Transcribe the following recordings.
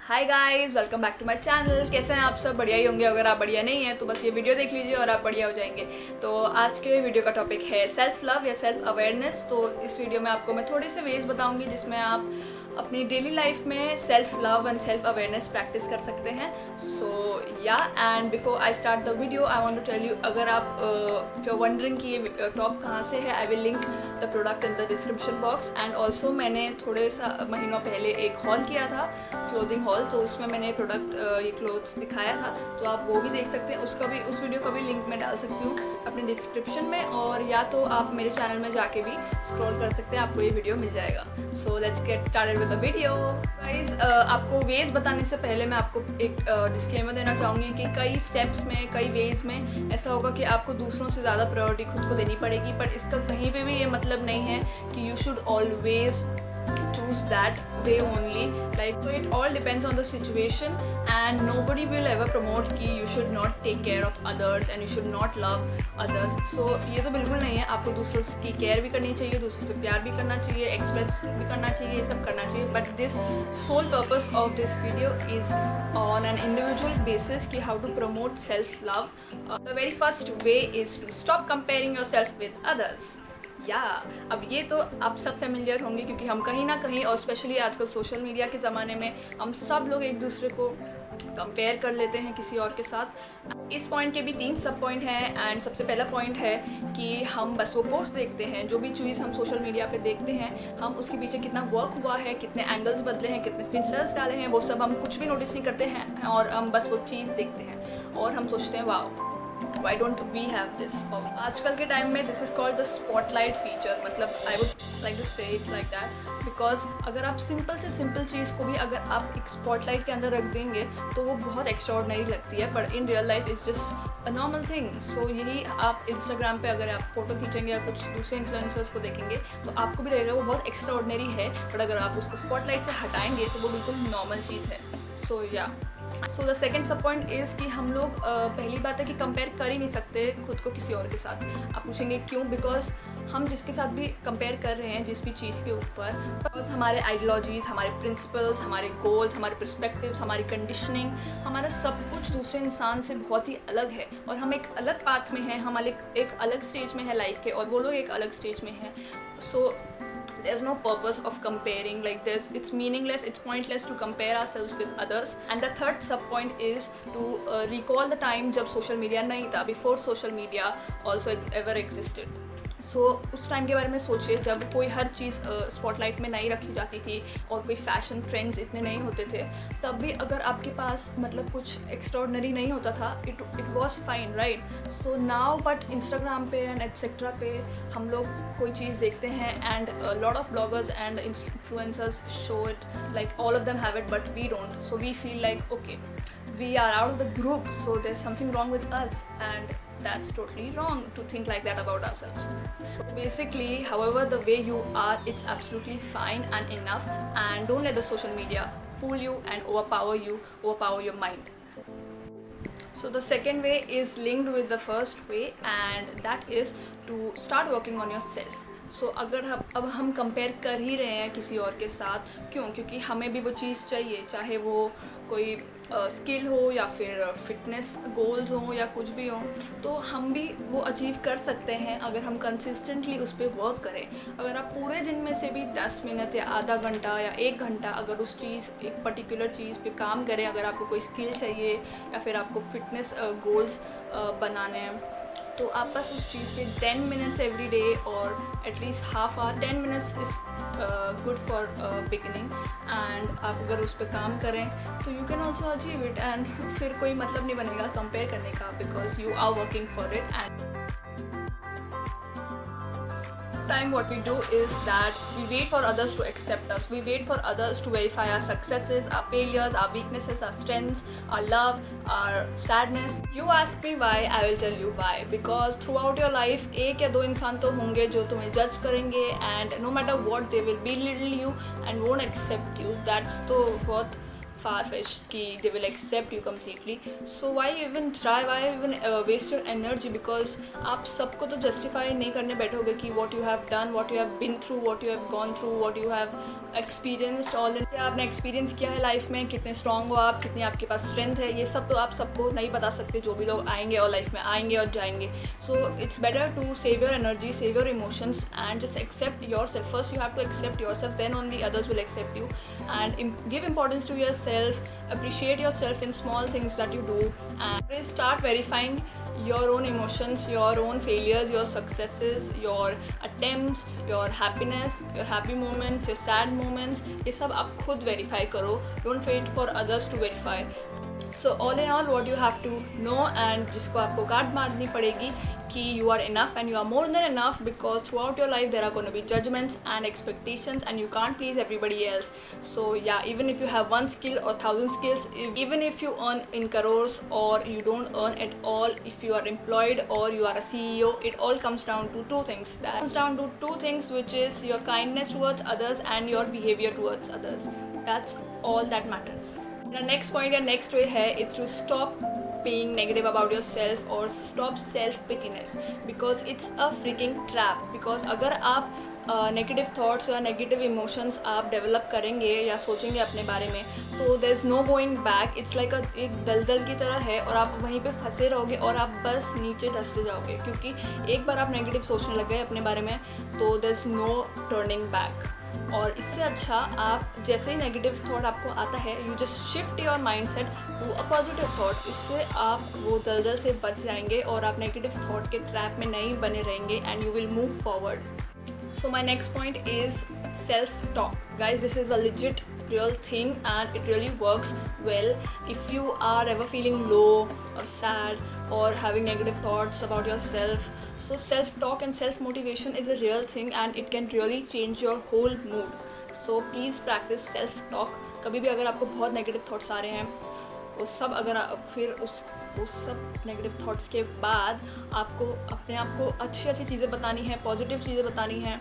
Hi guys, welcome back to my channel. कैसे हैं आप सब? बढ़िया ही होंगे। अगर आप बढ़िया नहीं हैं तो बस ये वीडियो देख लीजिए और आप बढ़िया हो जाएंगे। तो आज के वीडियो का टॉपिक है सेल्फ लव या सेल्फ अवेयरनेस। तो इस वीडियो में आपको मैं थोड़े से वेज बताऊंगी जिसमें आप अपनी डेली लाइफ में self love and self awareness practice कर सकते हैं। सो या and before I start the video I want to tell you, अगर आप इफ यू आर वंडरिंग कि ये टॉप कहाँ से है, I will link the product in the description box. And also मैंने थोड़े सा महीनों पहले एक हॉल किया था, क्लोथिंग हॉल, तो उसमें मैंने प्रोडक्ट ये क्लोथ्स दिखाया था, तो आप वो भी देख सकते हैं। उसका भी, उस वीडियो का भी लिंक मैं डाल सकती हूँ अपने डिस्क्रिप्शन में, और या तो आप मेरे चैनल में जाके भी स्क्रॉल कर सकते हैं, आपको ये वीडियो मिल जाएगा। So let's get started with the video. Guys, आपको वेज बताने से पहले मैं आपको एक डिस्क्लेमर देना चाहूँगी कि कई स्टेप्स में, कई वेज में ऐसा होगा कि आपको दूसरों से ज़्यादा प्रायोरिटी खुद को देनी पड़ेगी, पर इसका कहीं पे भी ये मतलब नहीं है कि you should always choose that way only. Like, so it all depends on the situation, and nobody will ever promote कि you should not take care of others and you should not love others. So ये तो बिल्कुल नहीं है। आपको दूसरों की care भी करनी चाहिए, दूसरों से प्यार भी करना चाहिए, एक्सप्रेस भी करना चाहिए, ये सब करना चाहिए। But this sole purpose of this video is on an individual basis कि how to promote self love. The very first way is to stop comparing yourself with others. अब ये तो आप सब फेमिलियर होंगे क्योंकि हम कहीं ना कहीं, और स्पेशली आजकल सोशल मीडिया के ज़माने में, हम सब लोग एक दूसरे को कंपेयर कर लेते हैं किसी और के साथ। इस पॉइंट के भी 3 सब पॉइंट हैं। एंड सबसे पहला पॉइंट है कि हम बस वो पोस्ट देखते हैं, जो भी चीज़ हम सोशल मीडिया पे देखते हैं, हम उसके पीछे कितना वर्क हुआ है, कितने एंगल्स बदले हैं, कितने फिल्टर्स डाले हैं, वो सब हम कुछ भी नोटिस नहीं करते हैं, और हम बस वो चीज़ देखते हैं और हम सोचते हैं वाह, why don't we have this? और आजकल के टाइम में this is called the spotlight feature. मतलब आई वुड लाइक टू से इट लाइक दैट, बिकॉज अगर आप सिंपल से सिंपल चीज़ को भी अगर आप एक स्पॉटलाइट के अंदर रख देंगे तो वो बहुत एक्स्ट्राऑर्डिनरी लगती है, पर in real life is just a normal thing. So यही आप इंस्टाग्राम पे अगर आप फोटो खींचेंगे या कुछ दूसरे इन्फ्लुएंसर्स को देखेंगे तो आपको भी लगेगा वो बहुत एक्स्ट्राऑर्डिनरी है, बट अगर आप उसको स्पॉटलाइट से हटाएंगे तो वो बिल्कुल नॉर्मल चीज़ है। सो द सेकेंड सब पॉइंट इज़ कि हम लोग पहली बात है कि कंपेयर कर ही नहीं सकते खुद को किसी और के साथ। आप पूछेंगे क्यों? बिकॉज हम जिसके साथ भी कंपेयर कर रहे हैं जिस भी चीज़ के ऊपर, बिकॉज हमारे आइडियोलॉजीज़, हमारे प्रिंसिपल्स, हमारे गोल्स, हमारे पर्सपेक्टिव्स, हमारी कंडीशनिंग, हमारा सब कुछ दूसरे इंसान से बहुत ही अलग है, और हम एक अलग पाथ में हैं, हम एक अलग स्टेज में है लाइफ के, और वो लोग एक अलग स्टेज में हैं। सो there's no purpose of comparing, like it's meaningless, it's pointless to compare ourselves with others. And the third sub point is to recall the time जब social media नहीं था, before social media also ever existed. उस time के बारे में सोचिए जब कोई हर चीज़ स्पॉटलाइट में नहीं रखी जाती थी और कोई फैशन ट्रेंड्स इतने नहीं होते थे, तब भी अगर आपके पास मतलब कुछ एक्स्ट्रॉर्डनरी नहीं होता था, it was fine, right? So now but Instagram पे एंड एट्सेट्रा पे हम लोग कोई चीज़ देखते हैं, and lot of bloggers and influencers show it, like all of them have it but we don't. So we feel like okay, we are out of the group, so there's something wrong with us, and that's totally wrong to think like that about ourselves. So basically, however the way you are, it's absolutely fine and enough, and don't let the social media fool you and overpower your mind. So the second way is linked with the first way, and that is to start working on yourself. अगर अब हम compare कर ही रहे हैं किसी और के साथ, क्यों? क्योंकि हमें भी वो चीज़ चाहिए, चाहे वो कोई स्किल हो या फिर फिटनेस गोल्स हो या कुछ भी हो, तो हम भी वो अचीव कर सकते हैं अगर हम कंसिस्टेंटली उस पर वर्क करें। अगर आप पूरे दिन में से भी 10 मिनट या आधा घंटा या 1 घंटा अगर उस चीज़, एक पर्टिकुलर चीज़ पे काम करें, अगर आपको कोई स्किल चाहिए या फिर आपको फिटनेस गोल्स बनाने हैं, तो आप बस उस चीज़ पे 10 मिनट्स एवरी डे और at least half hour, 10 minutes is good for beginning, and आप अगर उस पर काम करें तो you can also achieve it, and फिर कोई मतलब नहीं बनेगा कंपेयर करने का, because you are working for it. And time what we do is that we wait for others to accept us, we wait for others to verify our successes, our failures, our weaknesses, our strengths, our love, our sadness. You ask me why, I will tell you why. Because throughout your life एक या दो इंसान तो होंगे जो तुम्हें जज करेंगे, and no matter what they will belittle you and won't accept you. That's तो बहुत far fetched कि they will accept you completely. So why even try, why even waste your energy? Because आप सबको तो justify नहीं करने बैठोगे कि what you have done, what you have been through, what you have gone through, what you have experienced all in, आपने experience किया है लाइफ में, कितने strong हो आप, कितनी आपके पास strength है, ये सब तो आप सबको नहीं बता सकते जो भी लोग आएंगे और लाइफ में आएंगे और जाएंगे. So it's better to save your energy, save your emotions and just accept yourself. First you have to accept yourself, then only others will accept you. And give importance to yourself, appreciate yourself in small things that you do, and start verifying your own emotions, your own failures, your successes, your attempts, your happiness, your happy moments, your sad moments. ये सब आप खुद verify करो. Don't wait for others to verify. So all in all, what you have to know, and जिसको आपको card मारनी पड़ेगी कि you are enough and you are more than enough, because throughout your life there are going to be judgments and expectations and you can't please everybody else. So yeah, even if you have one skill or 1,000 skills, even if you earn in crores or you don't earn at all, if you are employed or you are a CEO, it all comes down to two things. That comes down to two things, which is your kindness towards others and your behavior towards others. That's all that matters. The next point and next way है is to stop being negative about yourself or stop self-pityness, because it's a freaking trap. Because अगर आप negative thoughts या negative emotions आप develop करेंगे या सोचेंगे अपने बारे में, तो there is no going back. It's like एक दलदल की तरह है और आप वहीं पे फंसे रहोगे और आप बस नीचे धंसते जाओगे, क्योंकि एक बार आप नेगेटिव सोचने लग गए अपने बारे में तो there is no turning back. और इससे अच्छा आप जैसे ही नेगेटिव थॉट आपको आता है, you just shift your mindset to a positive thought. इससे आप वो दलदल से बच जाएंगे और आप नेगेटिव थॉट के ट्रैप में नहीं बने रहेंगे and you will move forward. So my next point is self-talk. Guys, this is a legit real thing and it really works well. If you are ever feeling low or sad or having negative thoughts about yourself, so self-talk and self-motivation is a real thing and it can really change your whole mood. So please practice self-talk. कभी भी अगर आपको बहुत negative thoughts आ रहे हैं, वो सब अगर फिर उस सब नेगेटिव थॉट्स के बाद आपको अपने आप को अच्छी अच्छी चीज़ें बतानी है, पॉजिटिव चीज़ें बतानी है,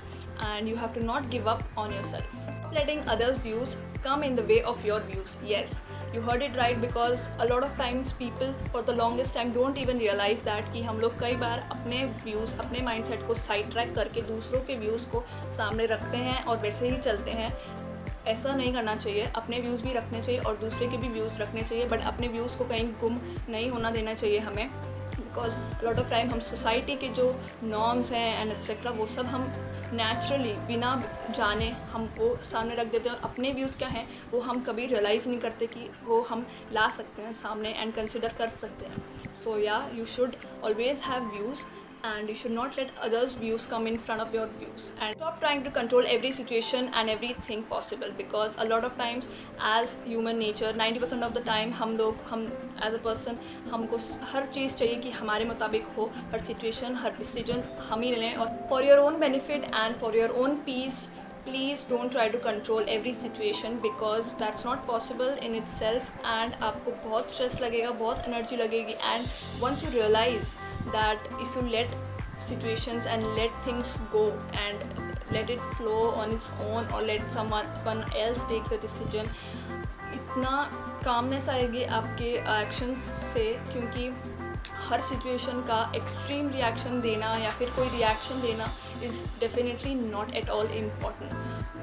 and you have to not give up on yourself. Letting others views come in the way of your views. Yes, you heard it right, because a lot of times people for the longest time don't even realize that कि हम लोग कई बार अपने views, अपने mindset को side track करके दूसरों के व्यूज़ को सामने रखते हैं और वैसे ही चलते हैं. ऐसा नहीं करना चाहिए. अपने व्यूज़ भी रखने चाहिए और दूसरे के भी व्यूज़ रखने चाहिए, बट अपने व्यूज़ को कहीं गुम नहीं होना देना चाहिए हमें, बिकॉज लॉट ऑफ टाइम हम सोसाइटी के जो नॉर्म्स हैं एंड एक्सेट्रा वो सब हम नेचुरली बिना जाने हम वो सामने रख देते हैं, और अपने व्यूज़ क्या हैं वो हम कभी रियलाइज़ नहीं करते कि वो हम ला सकते हैं सामने एंड कंसिडर कर सकते हैं. सो या, you should always have views and you should not let others' views come in front of your views, and stop trying to control every situation and everything possible, because a lot of times as human nature 90% of the time हम as a person हमको हर चीज़ चाहिए कि हमारे मुताबिक हो, हर situation, हर decision हम ही लें. और for your own benefit and for your own peace, please don't try to control every situation, because that's not possible in itself, and आपको बहुत stress लगेगा, बहुत energy लगेगी, and once you realize that if you let situations and let things go and let it flow on its own or let someone else take the decision, इतना calmness आएगी आपके actions से, क्योंकि हर situation का extreme reaction देना या फिर कोई रिएक्शन देना is definitely not at all important.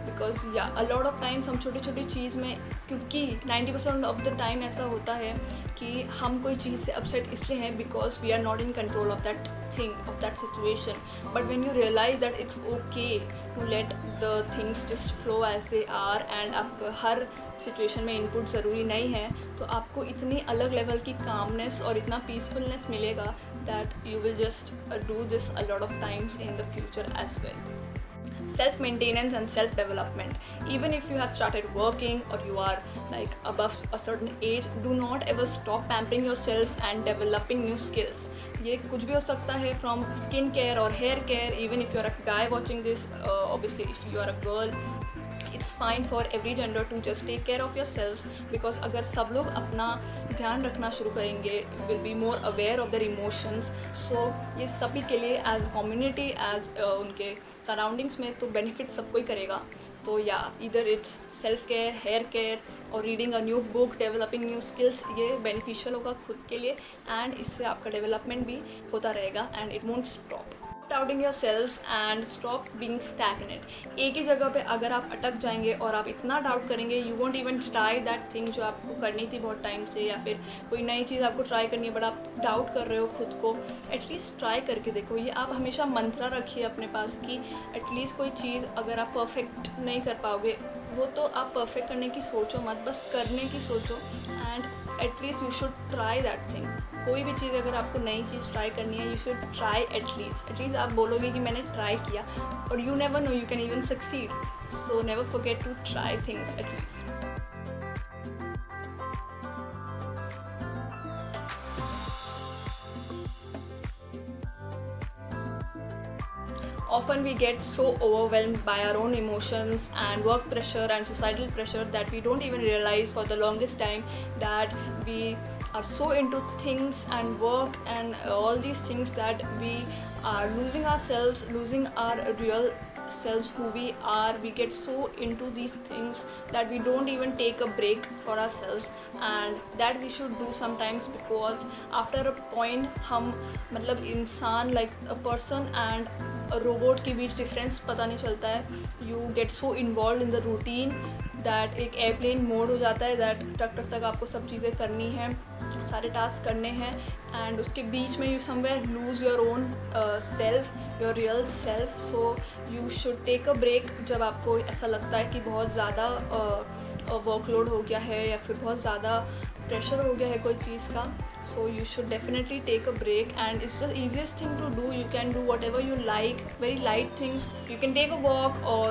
Because या अ लॉट ऑफ टाइम्स हम छोटी छोटी चीज़ में, क्योंकि 90% ऑफ द टाइम ऐसा होता है कि हम कोई चीज़ से अपसेट इसलिए हैं because we are not in control of that thing, of that situation. But when you realize that it's okay to let the things just flow as they are, and आपका हर सिचुएशन में input ज़रूरी नहीं है, तो आपको इतनी अलग लेवल की कामनेस और इतना पीसफुलनेस मिलेगा that you will just do this a lot of times in the future as well. Self-maintenance and self-development. Even if you have started working or you are like above a certain age, do not ever stop pampering yourself and developing new skills. ये कुछ भी हो सकता है, from skin care or hair care. Even if you are a guy watching this, obviously if you are a girl, it's fine for every gender to just take care of yourselves, because अगर सब लोग अपना ध्यान रखना शुरू करेंगे, will be more aware of their emotions, so ये सभी के लिए as community, as उनके surroundings में तो benefit सबको ही करेगा. तो या either it's self care, hair care और reading a new book, developing new skills, ये बेनिफिशियल होगा खुद के लिए एंड इससे आपका डेवलपमेंट भी होता रहेगा and it won't stop. Doubting your self and stop being stagnant. एक ही जगह पे अगर आप अटक जाएंगे और आप इतना डाउट करेंगे, you won't even try that thing जो आपको करनी थी बहुत टाइम से, या फिर कोई नई चीज़ आपको ट्राई करनी है बट आप डाउट कर रहे हो खुद को, एटलीस्ट ट्राई करके देखो। ये आप हमेशा मंत्रा रखिए अपने पास कि एटलीस्ट कोई चीज़ अगर आप परफेक्ट नहीं कर पाओगे, वो तो आप परफेक्ट करने की सोचो मत, बस करने की सोचो and at least you should try that thing. कोई भी चीज़ अगर आपको नई चीज़ ट्राई करनी है, यू शुड ट्राई एटलीस्ट आप बोलोगे कि मैंने ट्राई किया, और you never know, you can even succeed, so never forget to try things at least. Often we get so overwhelmed by our own emotions and work pressure and societal pressure that we don't even realize for the longest time that we are so into things and work and all these things that we are losing ourselves, losing our real selves, who we are. We get so into these things that we don't even take a break for ourselves, and that we should do sometimes, because after a point हम मतलब इंसान like a person and robot के बीच difference पता नहीं चलता है। You get so involve in the routine that एक airplane mode हो जाता है, दैट टक टक तक आपको सब चीज़ें करनी हैं, सारे टास्क करने हैं, एंड उसके बीच में you somewhere lose your own self, your real self. So you should take a break जब आपको ऐसा लगता है कि बहुत ज़्यादा वर्कलोड हो गया है या फिर बहुत ज़्यादा प्रेशर हो गया है कोई चीज़ का। So you should definitely take a break, and it's the easiest thing to do. You can do whatever you like, very light things. You can take a walk or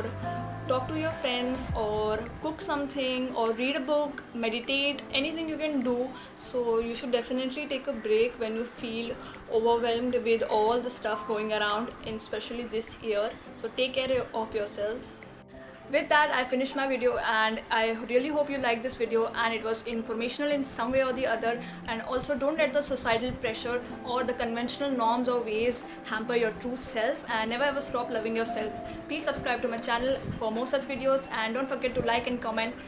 talk to your friends or cook something or read a book, meditate, anything you can do. So you should definitely take a break when you feel overwhelmed with all the stuff going around, and especially this year. So take care of yourselves. With that, I finished my video, and I really hope you liked this video and it was informational in some way or the other. And also, don't let the societal pressure or the conventional norms or ways hamper your true self, and never ever stop loving yourself. Please subscribe to my channel for more such videos, and don't forget to like and comment.